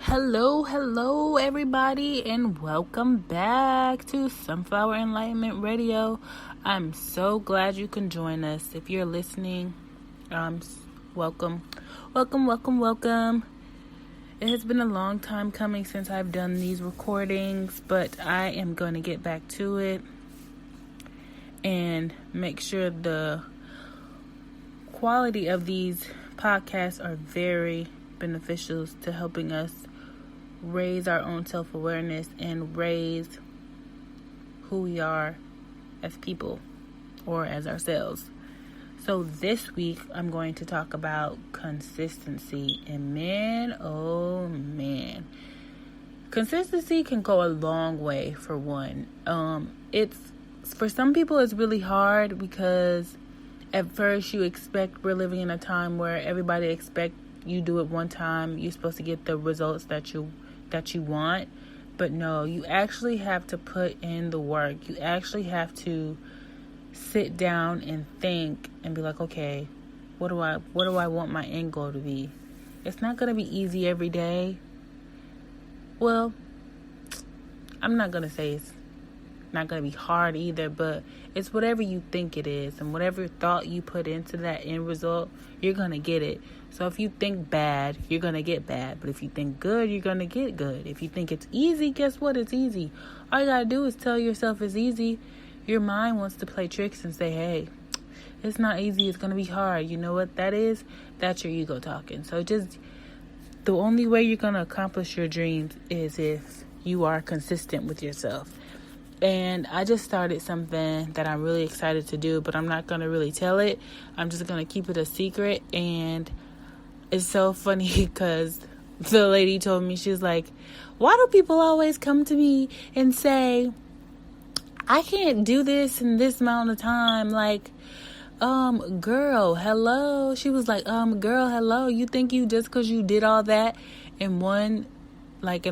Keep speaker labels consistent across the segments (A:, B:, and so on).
A: Hello, everybody, and welcome back to Sunflower Enlightenment Radio. I'm so glad you can join us. If you're listening, welcome. It has been a long time coming since I've done these recordings, but I am going to get back to it and make sure the quality of these podcasts are very beneficial to helping us raise our own self-awareness and raise who we are as people or as ourselves. So this week I'm going to talk about consistency, and man, oh man, consistency can go a long way. For one, it's for some people it's really hard because at first you expect we're living in a time where everybody expects you do it one time, you're supposed to get the results that you want. But no, you actually have to put in the work. You actually have to sit down and think and be like, okay, what do I want my end goal to be? It's not going to be easy every day. Well, I'm not going to say it's not going to be hard either, but it's whatever you think it is, and whatever thought you put into that end result, you're going to get it. So if you think bad, you're going to get bad. But if you think good, you're going to get good. If you think it's easy, guess what? It's easy. All you got to do is tell yourself it's easy. Your mind wants to play tricks and say, hey, it's not easy. It's going to be hard. You know what that is? That's your ego talking. So just the only way you're going to accomplish your dreams is if you are consistent with yourself. And I just started something that I'm really excited to do, but I'm not going to really tell it. I'm just going to keep it a secret. And it's so funny because the lady told me, she's like, why do people always come to me and say, I can't do this in this amount of time? Like, girl, hello. She was like, girl, hello. You think you just because you did all that in in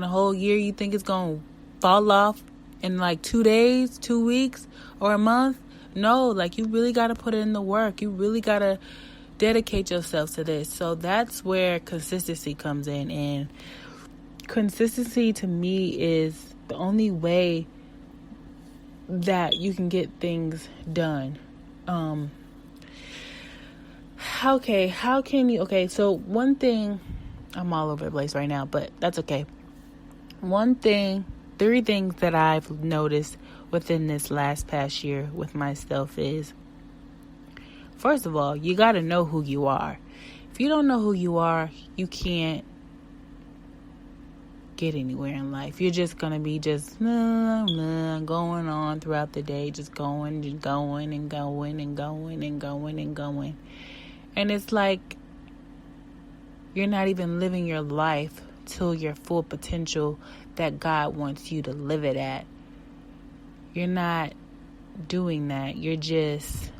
A: a whole year, you think it's going to fall off in like 2 days, 2 weeks, or a month? No, like you really got to put in the work. You really got to dedicate yourself to this. So that's where consistency comes in. And consistency to me is the only way that you can get things done. How can you, so one thing, I'm all over the place right now, but that's okay. Three things that I've noticed within this past year with myself is, first of all, you got to know who you are. If you don't know who you are, you can't get anywhere in life. You're just going to be going on throughout the day, just going. And it's like you're not even living your life to your full potential that God wants you to live it at. You're not doing that. You're just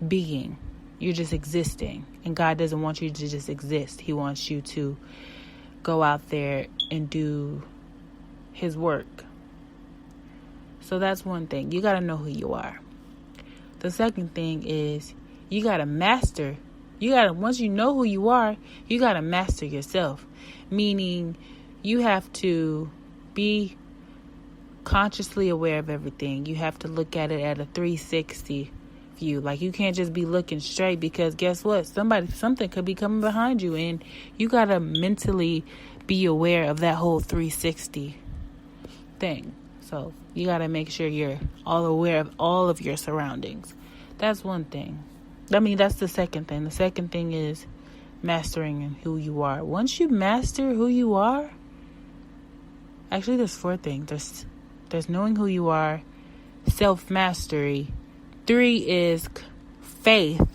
A: being. You're just existing. And God doesn't want you to just exist. He wants you to go out there and do His work. So that's one thing. You got to know who you are. The second thing is you got to master. Once you know who you are, you got to master yourself. Meaning you have to be consciously aware of everything. You have to look at it at a 360 view. Like you can't just be looking straight, because guess what? Something could be coming behind you, and you got to mentally be aware of that whole 360 thing. So you got to make sure you're all aware of all of your surroundings. That's one thing. That's the second thing. The second thing is mastering who you are. Once you master who you are, actually there's 4 things. There's knowing who you are, self-mastery. 3 is faith.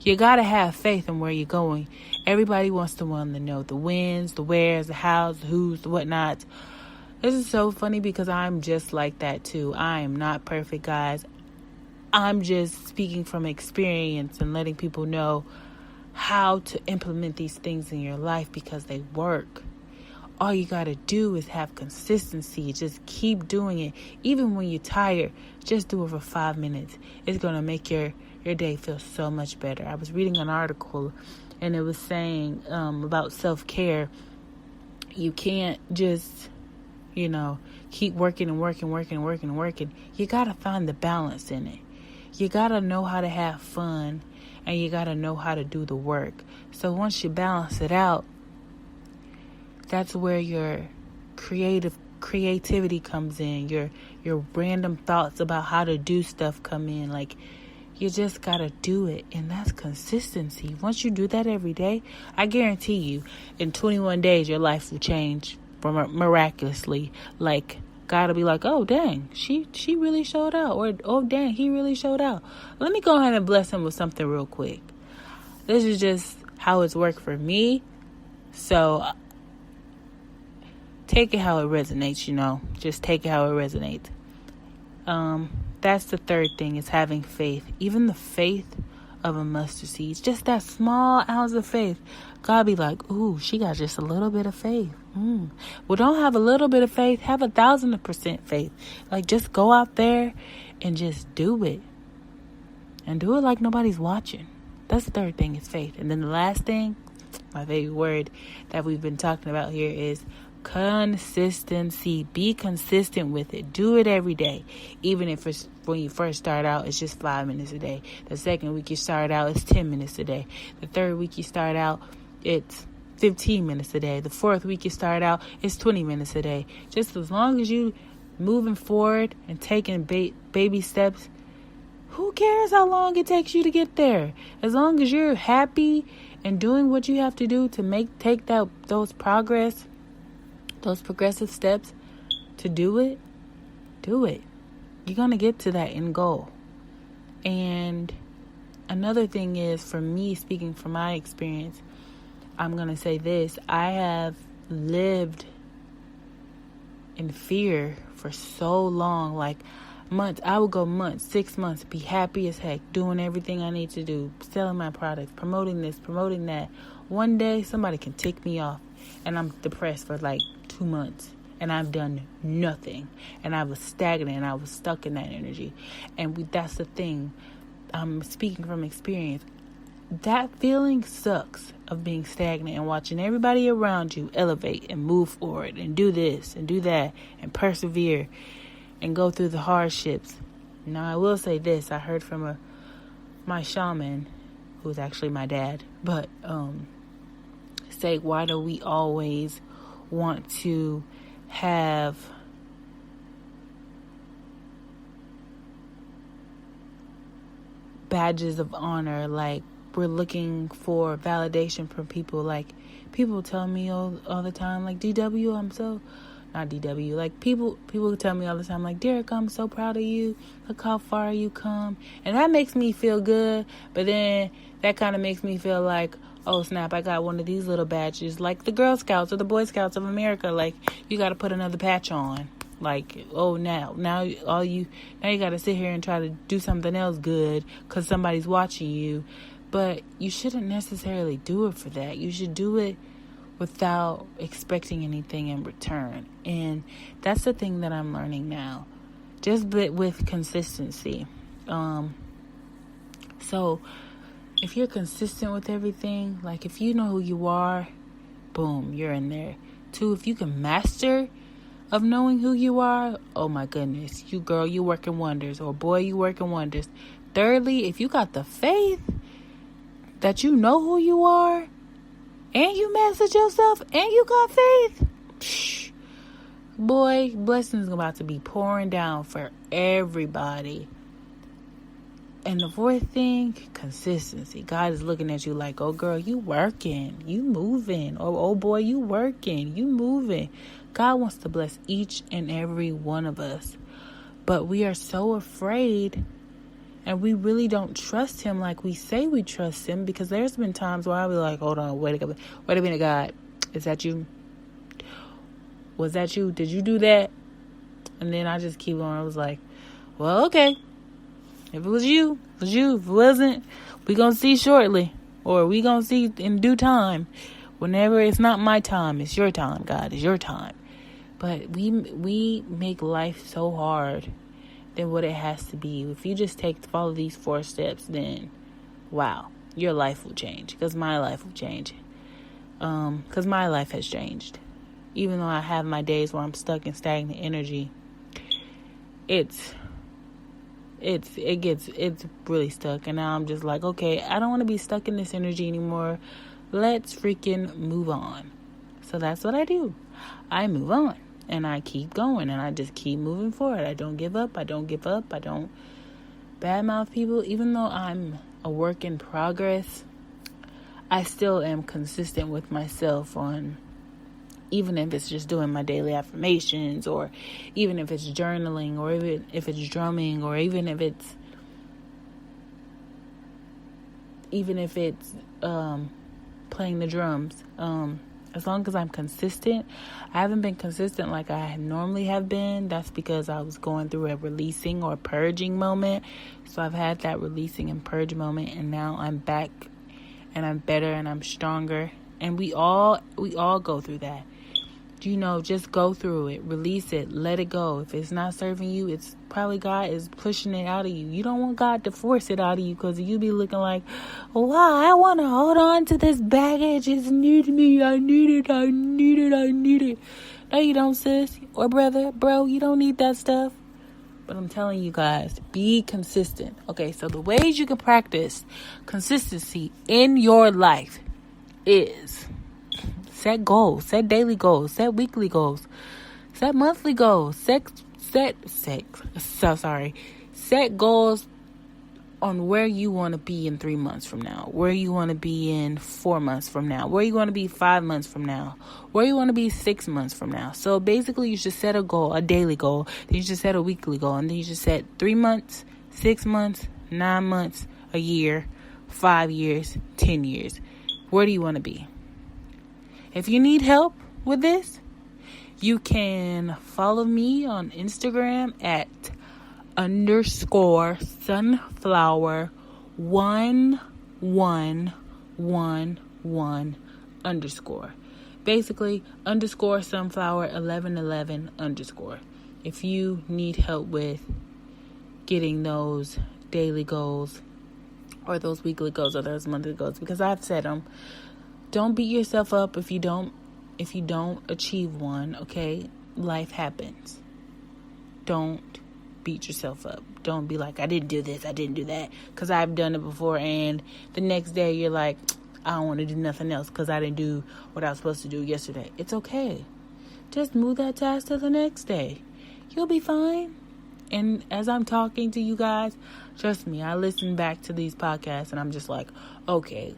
A: You got to have faith in where you're going. Everybody wants to know the whens, the wheres, the hows, the whos, the whatnots. This is so funny because I'm just like that too. I am not perfect, guys. I'm just speaking from experience and letting people know how to implement these things in your life because they work. All you got to do is have consistency. Just keep doing it. Even when you're tired, just do it for 5 minutes. It's going to make your day feel so much better. I was reading an article and it was saying about self-care. You can't just, keep working and working. You got to find the balance in it. You got to know how to have fun, and you got to know how to do the work. So once you balance it out, that's where your creativity comes in. Your random thoughts about how to do stuff come in. Like, you just got to do it, and that's consistency. Once you do that every day, I guarantee you, in 21 days, your life will change miraculously. Like, God will be like, oh, dang, she really showed out. Or, oh, dang, he really showed out. Let me go ahead and bless him with something real quick. This is just how it's worked for me. So, take it how it resonates, Just take it how it resonates. That's the third thing, is having faith. Even the faith of a mustard seed. Just that small ounce of faith. God be like, ooh, she got just a little bit of faith. Well, don't have a little bit of faith. Have 1,000% faith. Like, just go out there and just do it. And do it like nobody's watching. That's the third thing, is faith. And then the last thing, my favorite word that we've been talking about here, is consistency. Be consistent with it. Do it every day. Even if it's, when you first start out, it's just 5 minutes a day. The second week you start out, it's 10 minutes a day. The third week you start out, it's 15 minutes a day. The fourth week you start out, it's 20 minutes a day. Just as long as you moving forward and taking baby steps, who cares how long it takes you to get there? As long as you're happy and doing what you have to do to take those progressive steps to do it. You're going to get to that end goal. And another thing is, for me, speaking from my experience, I'm going to say this. I have lived in fear for so long, like months. I would go months, 6 months, be happy as heck, doing everything I need to do, selling my products, promoting this, promoting that. One day, somebody can tick me off, and I'm depressed for like 2 months. And I've done nothing. And I was stagnant. And I was stuck in that energy. And that's the thing. I'm speaking from experience. That feeling sucks, of being stagnant and watching everybody around you elevate and move forward and do this and do that and persevere and go through the hardships. Now, I will say this. I heard from my shaman, who's actually my dad, but say, why do we always want to have badges of honor? Like, we're looking for validation from people. Like, people tell me all the time, like, DW, I'm so, not DW, like, people tell me all the time, like, Derek, I'm so proud of you, look how far you come. And that makes me feel good, but then that kind of makes me feel like, oh snap, I got one of these little badges, like the Girl Scouts or the Boy Scouts of America. Like, you got to put another patch on. Like, oh, now you got to sit here and try to do something else good because somebody's watching you. But you shouldn't necessarily do it for that. You should do it without expecting anything in return. And that's the thing that I'm learning now, just with consistency. So if you're consistent with everything, like if you know who you are, boom, you're in there. 2, if you can master of knowing who you are, oh my goodness, you working wonders, or boy, you working wonders. Thirdly, if you got the faith that you know who you are, and you mastered yourself, and you got faith, boy, blessings are about to be pouring down for everybody. And the fourth thing, consistency. God is looking at you like, oh girl, you working, you moving. Oh boy, you working, you moving. God wants to bless each and every one of us. But we are so afraid, and we really don't trust him like we say we trust him, because there's been times where I'll be like, hold on, wait a minute, God, is that you? Was that you? Did you do that? And then I just keep on. I was like, well, okay. If it was you, it was you. If it wasn't, we gonna see shortly. Or we gonna see in due time. Whenever it's not my time, it's your time, God. It's your time. But we make life so hard than what it has to be. If you just follow these 4 steps, then wow. your life will change. Because my life will change. Because my life has changed. Even though I have my days where I'm stuck in stagnant energy, it's really stuck. And now I'm just like, okay, I don't want to be stuck in this energy anymore. Let's freaking move on. So that's what I do. I move on. And I keep going. And I just keep moving forward. I don't give up. I don't badmouth people. Even though I'm a work in progress, I still am consistent with myself on, even if it's just doing my daily affirmations, or even if it's journaling, or even if it's drumming, or even if it's playing the drums. As long as I'm consistent. I haven't been consistent like I normally have been. That's because I was going through a releasing or purging moment. So I've had that releasing and purge moment, and now I'm back, and I'm better, and I'm stronger. And we all go through that. Just go through it, release it, let it go. If it's not serving you, it's probably God is pushing it out of you. You don't want God to force it out of you, because you be looking like, wow, I want to hold on to this baggage. It's new to me. I need it. No, you don't, sis or brother, bro. You don't need that stuff. But I'm telling you guys, be consistent. Okay, so the ways you can practice consistency in your life is: set goals, set daily goals, set weekly goals, set monthly goals, set goals on where you want to be in 3 months from now, where you want to be in 4 months from now, where you want to be 5 months from now, where you want to be 6 months from now. So basically you should set a goal, a daily goal, then you should set a weekly goal, and then you should set 3 months, 6 months, 9 months, a year, 5 years, 10 years. Where do you want to be? If you need help with this, you can follow me on Instagram at _sunflower1111. Basically, _sunflower1111. If you need help with getting those daily goals, or those weekly goals, or those monthly goals, because I've said them. Don't beat yourself up if you don't achieve one, okay? Life happens. Don't beat yourself up. Don't be like, I didn't do this, I didn't do that, because I've done it before, and the next day you're like, I don't want to do nothing else because I didn't do what I was supposed to do yesterday. It's okay. Just move that task to the next day. You'll be fine. And as I'm talking to you guys, trust me, I listen back to these podcasts and I'm just like, okay,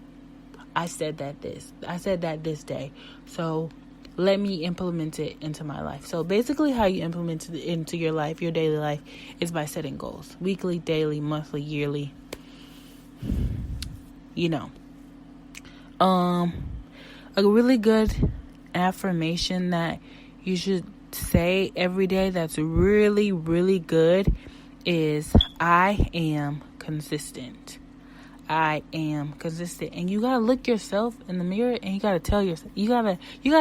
A: I said that this day. So let me implement it into my life. So basically how you implement it into your life, your daily life, is by setting goals. Weekly, daily, monthly, yearly. A really good affirmation that you should say every day that's really, really good is, I am consistent. I am consistent. And you gotta look yourself in the mirror and you gotta tell yourself, you gotta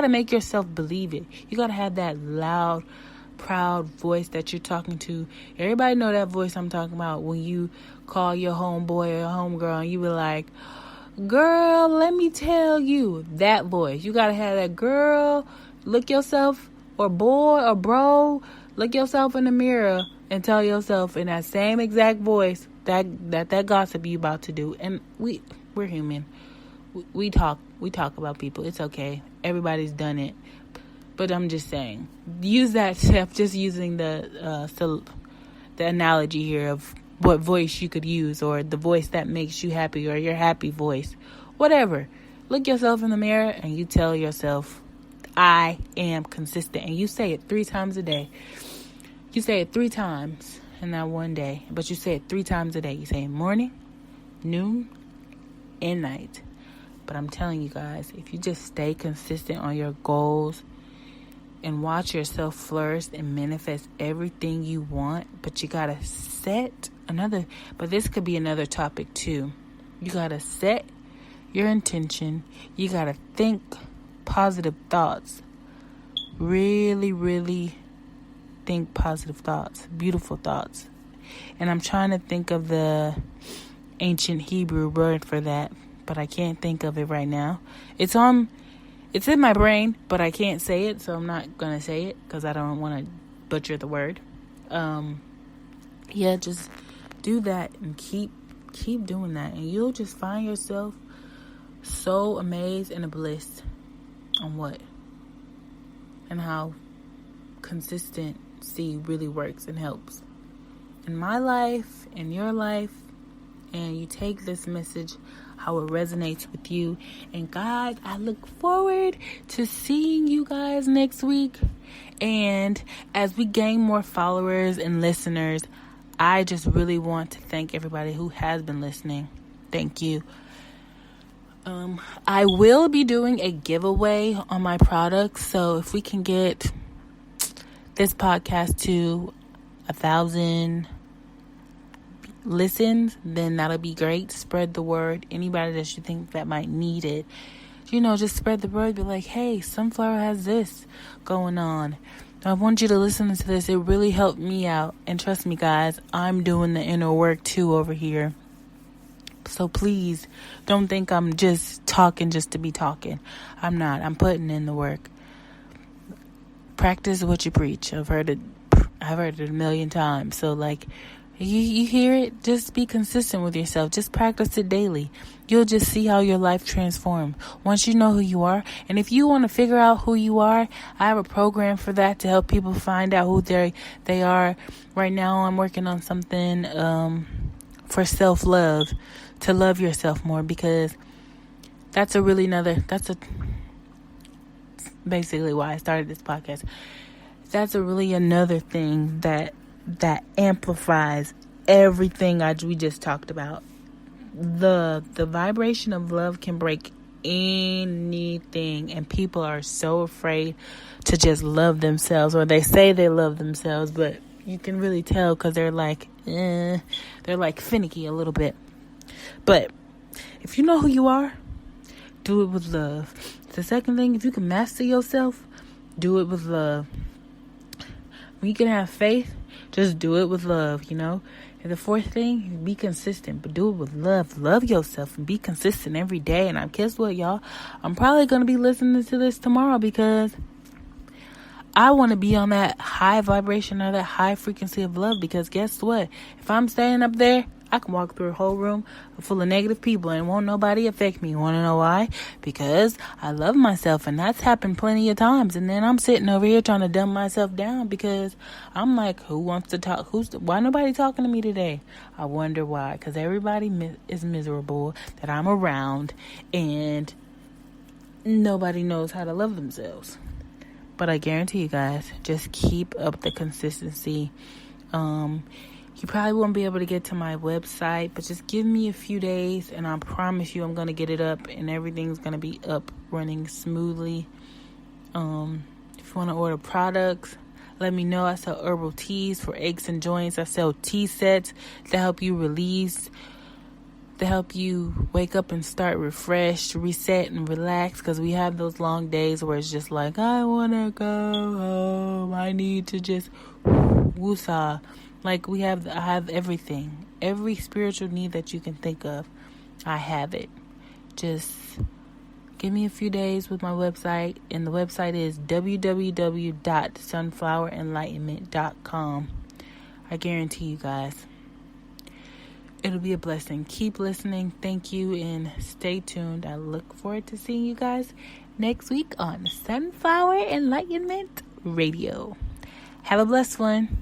A: make yourself believe it. You gotta have that loud, proud voice that you're talking to. Everybody know that voice I'm talking about when you call your homeboy or homegirl and you be like, girl, let me tell you. That voice. You gotta have that. Girl, look yourself, or boy or bro, look yourself in the mirror and tell yourself in that same exact voice that gossip you about to do. And we're human. We talk about people. It's okay. Everybody's done it. But I'm just saying, use that step, just using the analogy here of what voice you could use, or the voice that makes you happy, or your happy voice, whatever. Look yourself in the mirror and you tell yourself, I am consistent. And you say it 3 times a day. You say it 3 times in that one day, but you say it 3 times a day. You say it morning, noon, and night. But I'm telling you guys, if you just stay consistent on your goals and watch yourself flourish and manifest everything you want, but you gotta set but this could be another topic too. You gotta set your intention. You gotta think positive thoughts. Really, really think positive thoughts, beautiful thoughts. And I'm trying to think of the ancient Hebrew word for that, but I can't think of it right now. It's in my brain, but I can't say it, so I'm not going to say it because I don't want to butcher the word. Just do that and keep doing that, and you'll just find yourself so amazed and bliss on what and how consistency really works and helps in my life, in your life, and you take this message how it resonates with you. And God, I look forward to seeing you guys next week. And as we gain more followers and listeners, I just really want to thank everybody who has been listening. Thank you. I will be doing a giveaway on my products. So if we can get this podcast to 1,000 listens, then that'll be great. Spread the word. Anybody that you think that might need it, just spread the word. Be like, hey, Sunflower has this going on. I want you to listen to this. It really helped me out. And trust me, guys, I'm doing the inner work too over here. So please don't think I'm just talking just to be talking. I'm not. I'm putting in the work. Practice what you preach. I've heard it a million times. So you hear it, just be consistent with yourself. Just practice it daily. You'll just see how your life transforms once you know who you are. And if you want to figure out who you are, I have a program for that to help people find out who they are. Right now, I'm working on something for self-love, to love yourself more, because that's basically why I started this podcast. That's another thing that amplifies everything we just talked about. The vibration of love can break anything, and people are so afraid to just love themselves, or they say they love themselves, but you can really tell because they're finicky a little bit. But if you know who you are, do it with love. The second thing, if you can master yourself, do it with love. When you can have faith, just do it with love, And the fourth thing, be consistent, but do it with love. Love yourself and be consistent every day. And guess what, y'all? I'm probably going to be listening to this tomorrow because I want to be on that high vibration or that high frequency of love, because guess what? If I'm staying up there, I can walk through a whole room full of negative people and won't nobody affect me. You want to know why? Because I love myself, and that's happened plenty of times. And then I'm sitting over here trying to dumb myself down because I'm like, who wants to talk? Why nobody talking to me today? I wonder why. Because everybody is miserable that I'm around, and nobody knows how to love themselves. But I guarantee you guys, just keep up the consistency. You probably won't be able to get to my website, but just give me a few days, and I promise you I'm going to get it up, and everything's going to be up, running smoothly. If you want to order products, let me know. I sell herbal teas for aches and joints. I sell tea sets to help you release, to help you wake up and start refreshed, reset, and relax, because we have those long days where it's just like, I want to go home. I need to just woosah. I have everything. Every spiritual need that you can think of, I have it. Just give me a few days with my website. And the website is www.sunflowerenlightenment.com. I guarantee you guys, it'll be a blessing. Keep listening. Thank you, and stay tuned. I look forward to seeing you guys next week on Sunflower Enlightenment Radio. Have a blessed one.